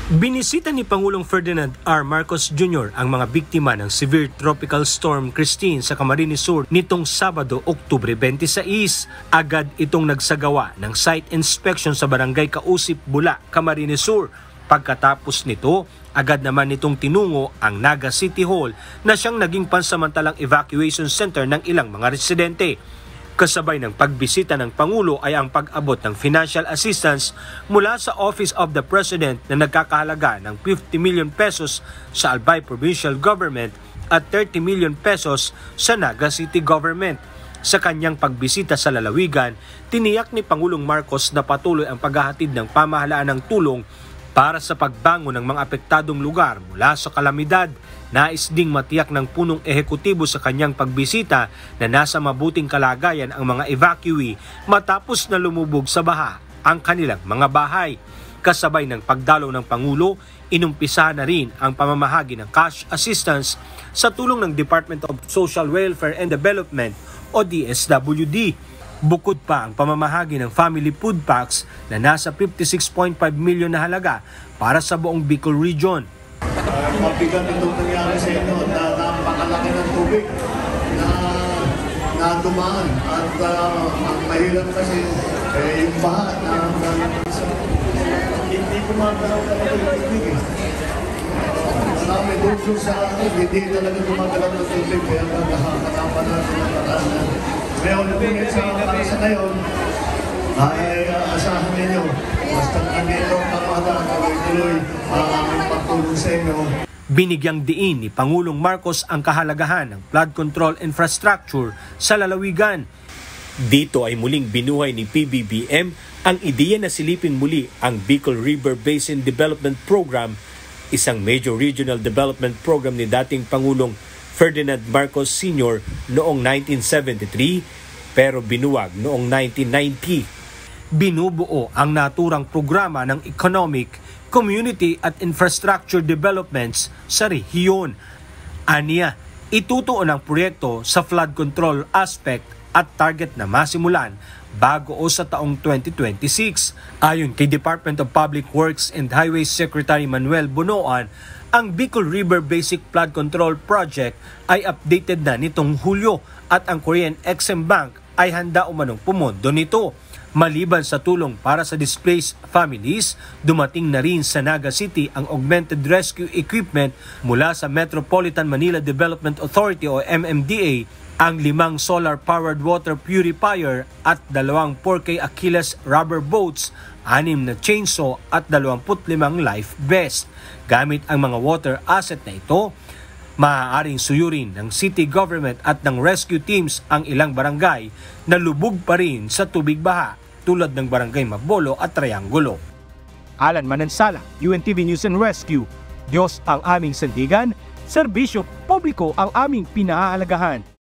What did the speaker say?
Binisita ni Pangulong Ferdinand R. Marcos Jr. ang mga biktima ng severe tropical storm Christine sa Camarines Sur nitong Sabado, Oktubre 26. Agad itong nagsagawa ng site inspection sa Barangay Kausip, Bula, Camarines Sur. Pagkatapos nito, agad naman nitong tinungo ang Naga City Hall na siyang naging pansamantalang evacuation center ng ilang mga residente. Kasabay ng pagbisita ng Pangulo ay ang pag-abot ng financial assistance mula sa Office of the President na nagkakahalaga ng 50 million pesos sa Albay Provincial Government at 30 million pesos sa Naga City Government. Sa kanyang pagbisita sa lalawigan, tiniyak ni Pangulong Marcos na patuloy ang paghahatid ng pamahalaan ng tulong para sa pagbangon ng mga apektadong lugar mula sa kalamidad. Nais ding matiyak ng punong ehekutibo sa kanyang pagbisita na nasa mabuting kalagayan ang mga evacuee matapos na lumubog sa baha ang kanilang mga bahay. Kasabay ng pagdalaw ng Pangulo, inumpisahan na rin ang pamamahagi ng cash assistance sa tulong ng Department of Social Welfare and Development o DSWD. Bukod pa ang pamamahagi ng family food packs na nasa 56.5 million na halaga para sa buong Bicol Region. Mabigat itong nangyari sa inyo na napakalaki ng tubig na dumaan at ang mahirap kasi yung baha na hindi gumagalaw talaga yung tubig marami doon sa akin, hindi talaga gumagalaw ng tubig kaya nakakanapan natin ng paraan na ngayon para sa ngayon ay asahan ninyo basta nandito ang pamahalaan tuloy-tuloy ang aming pagtulong sa inyo. Binigyang diin ni Pangulong Marcos ang kahalagahan ng flood control infrastructure sa lalawigan. Dito ay muling binuhay ni PBBM ang ideya na silipin muli ang Bicol River Basin Development Program, isang major regional development program ni dating Pangulong Ferdinand Marcos Sr. noong 1973 pero binuwag noong 1990. Binubuo ang naturang programa ng economic, community at infrastructure developments sa rehiyon. Aniya, itutuon ang proyekto sa flood control aspect at target na masimulan bago o sa taong 2026. Ayon kay Department of Public Works and Highways Secretary Manuel Bonoan, ang Bicol River Basic Flood Control Project ay updated na nitong Hulyo at ang Korean Exim Bank ay handa umanong pumondo nito. Maliban sa tulong para sa displaced families, dumating na rin sa Naga City ang augmented rescue equipment mula sa Metropolitan Manila Development Authority o MMDA, ang 5 solar-powered water purifier at 2 4K Achilles rubber boats, 6 na chainsaw at 25 life vest. Gamit ang mga water asset na ito, maaaring suyurin ng city government at ng rescue teams ang ilang barangay na lubog pa rin sa tubig baha tulad ng Barangay Mabolo at Triangulo. Alan Manansala, UNTV News and Rescue. Diyos ang aming sandigan, serbisyo publiko ang aming pinahahalagahan.